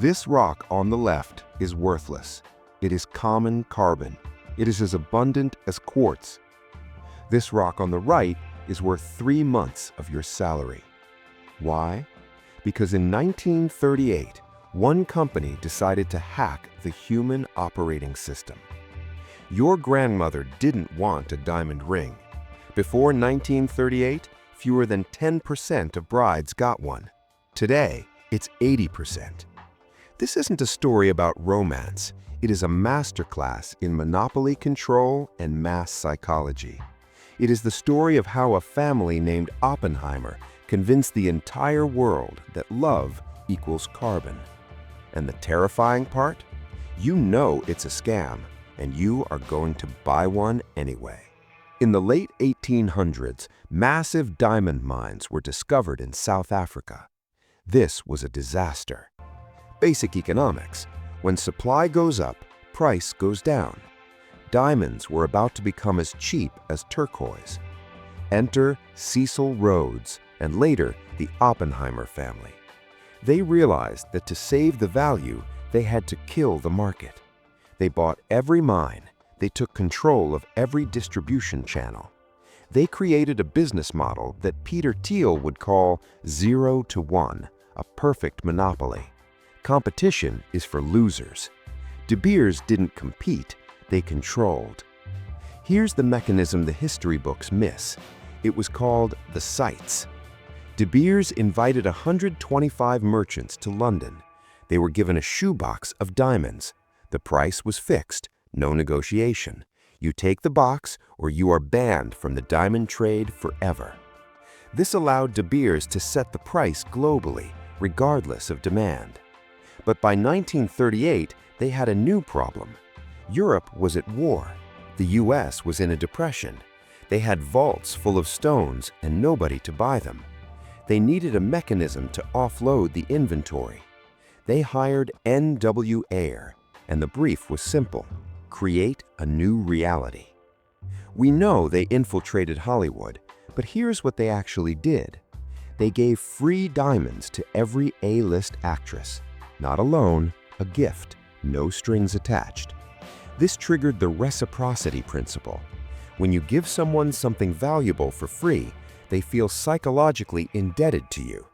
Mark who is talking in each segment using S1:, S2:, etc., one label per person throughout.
S1: This rock on the left is worthless. It is common carbon. It is as abundant as quartz. This rock on the right is worth 3 months of your salary. Why? Because in 1938, one company decided to hack the human operating system. Your grandmother didn't want a diamond ring. Before 1938, fewer than 10% of brides got one. Today, it's 80%. This isn't a story about romance. It is a masterclass in monopoly control and mass psychology. It is the story of how a family named Oppenheimer convinced the entire world that love equals carbon. And the terrifying part? You know it's a scam, and you are going to buy one anyway. In the late 1800s, massive diamond mines were discovered in South Africa. This was a disaster. Basic economics. When supply goes up, price goes down. Diamonds were about to become as cheap as turquoise. Enter Cecil Rhodes and later the Oppenheimer family. They realized that to save the value, they had to kill the market. They bought every mine. They took control of every distribution channel. They created a business model that Peter Thiel would call 0 to 1, a perfect monopoly. Competition is for losers. De Beers didn't compete, they controlled. Here's the mechanism the history books miss. It was called the sites. De Beers invited 125 merchants to London. They were given a shoebox of diamonds. The price was fixed, no negotiation. You take the box or you are banned from the diamond trade forever. This allowed De Beers to set the price globally, regardless of demand. But by 1938, they had a new problem. Europe was at war. The US was in a depression. They had vaults full of stones and nobody to buy them. They needed a mechanism to offload the inventory. They hired N.W. Ayer, and the brief was simple: create a new reality. We know they infiltrated Hollywood, but here's what they actually did. They gave free diamonds to every A-list actress. Not a loan, a gift, no strings attached. This triggered the reciprocity principle. When you give someone something valuable for free, they feel psychologically indebted to you.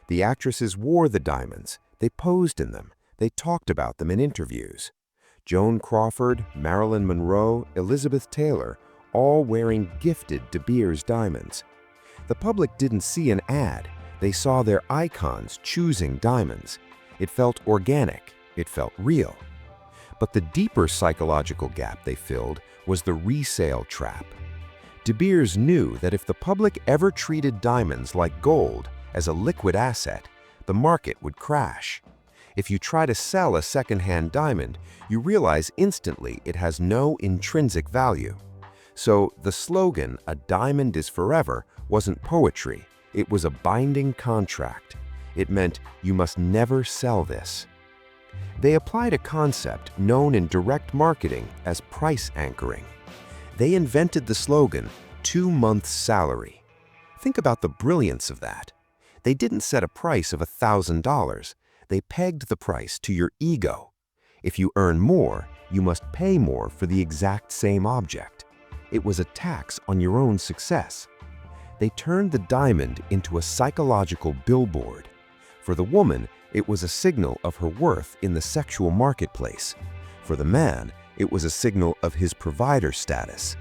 S1: The actresses wore the diamonds, they posed in them, they talked about them in interviews. Joan Crawford, Marilyn Monroe, Elizabeth Taylor, all wearing gifted De Beers diamonds. The public didn't see an ad, they saw their icons choosing diamonds. It felt organic, it felt real. But the deeper psychological gap they filled was the resale trap. De Beers knew that if the public ever treated diamonds like gold, as a liquid asset, the market would crash. If you try to sell a second-hand diamond, you realize instantly it has no intrinsic value. So the slogan, "A diamond is forever," wasn't poetry, it was a binding contract. It meant you must never sell this. They applied a concept known in direct marketing as price anchoring. They invented the slogan, 2 months' salary. Think about the brilliance of that. They didn't set a price of $1,000. They pegged the price to your ego. If you earn more, you must pay more for the exact same object. It was a tax on your own success. They turned the diamond into a psychological billboard. For the woman, it was a signal of her worth in the sexual marketplace. For the man, it was a signal of his provider status.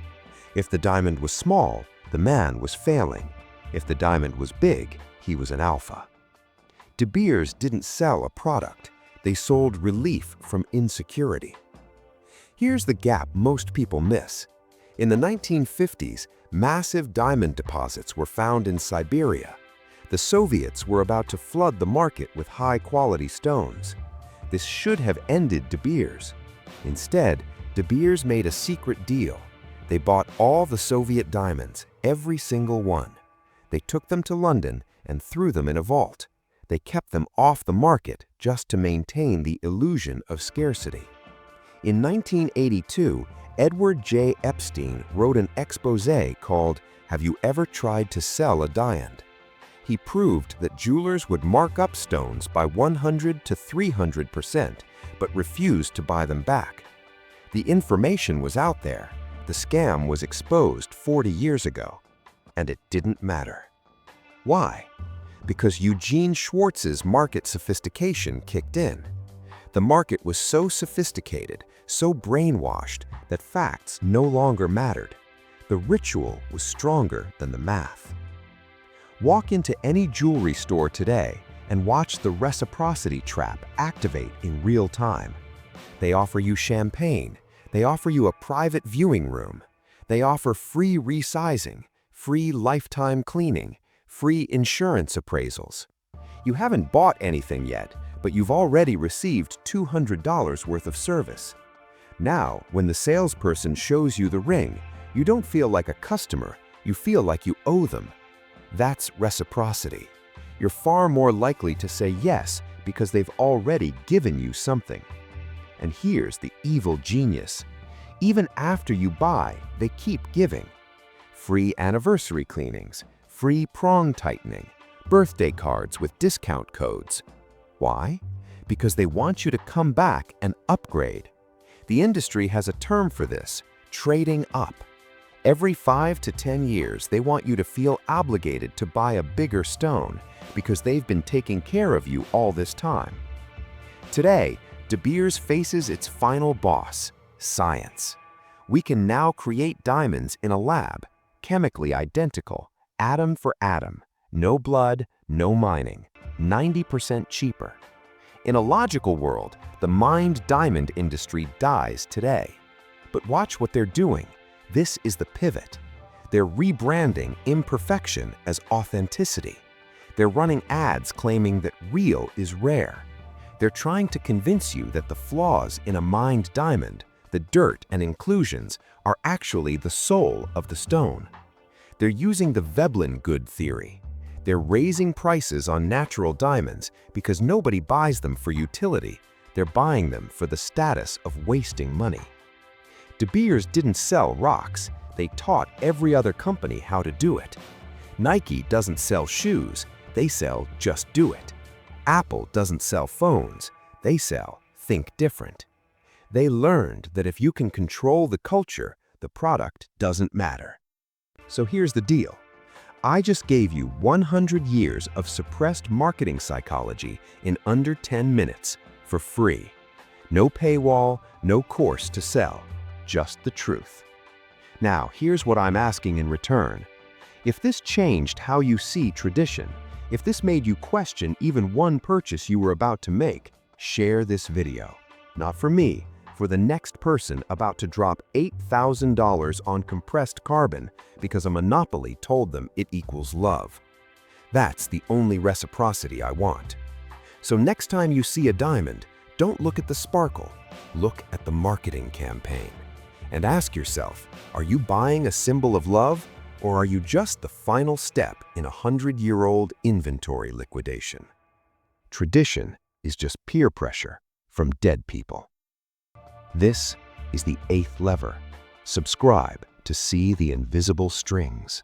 S1: If the diamond was small, the man was failing. If the diamond was big, he was an alpha. De Beers didn't sell a product. They sold relief from insecurity. Here's the gap most people miss. In the 1950s, massive diamond deposits were found in Siberia. The Soviets were about to flood the market with high-quality stones. This should have ended De Beers. Instead, De Beers made a secret deal. They bought all the Soviet diamonds, every single one. They took them to London and threw them in a vault. They kept them off the market just to maintain the illusion of scarcity. In 1982, Edward J. Epstein wrote an exposé called "Have You Ever Tried to Sell a Diamond?" He proved that jewelers would mark up stones by 100 to 300%, but refused to buy them back. The information was out there. The scam was exposed 40 years ago, and it didn't matter. Why? Because Eugene Schwartz's market sophistication kicked in. The market was so sophisticated, so brainwashed, that facts no longer mattered. The ritual was stronger than the math. Walk into any jewelry store today and watch the reciprocity trap activate in real time. They offer you champagne. They offer you a private viewing room. They offer free resizing, free lifetime cleaning, free insurance appraisals. You haven't bought anything yet, but you've already received $200 worth of service. Now, when the salesperson shows you the ring, you don't feel like a customer, you feel like you owe them. That's reciprocity. You're far more likely to say yes because they've already given you something. And here's the evil genius. Even after you buy, they keep giving. Free anniversary cleanings, free prong tightening, birthday cards with discount codes. Why? Because they want you to come back and upgrade. The industry has a term for this, trading up. Every 5 to 10 years, they want you to feel obligated to buy a bigger stone because they've been taking care of you all this time. Today, De Beers faces its final boss, science. We can now create diamonds in a lab, chemically identical, atom for atom, no blood, no mining, 90% cheaper. In a logical world, the mined diamond industry dies today. But watch what they're doing. This is the pivot. They're rebranding imperfection as authenticity. They're running ads claiming that real is rare. They're trying to convince you that the flaws in a mined diamond, the dirt and inclusions, are actually the soul of the stone. They're using the Veblen good theory. They're raising prices on natural diamonds because nobody buys them for utility. They're buying them for the status of wasting money. De Beers didn't sell rocks. They taught every other company how to do it. Nike doesn't sell shoes. They sell just do it. Apple doesn't sell phones. They sell think different. They learned that if you can control the culture, the product doesn't matter. So here's the deal. I just gave you 100 years of suppressed marketing psychology in under 10 minutes for free. No paywall, no course to sell, just the truth. Now, here's what I'm asking in return. If this changed how you see tradition, if this made you question even one purchase you were about to make, share this video. Not for me, for the next person about to drop $8,000 on compressed carbon because a monopoly told them it equals love. That's the only reciprocity I want. So next time you see a diamond, don't look at the sparkle, look at the marketing campaign. And ask yourself, are you buying a symbol of love, or are you just the final step in a 100-year-old inventory liquidation? Tradition is just peer pressure from dead people. This is the 8th lever. Subscribe to see the invisible strings.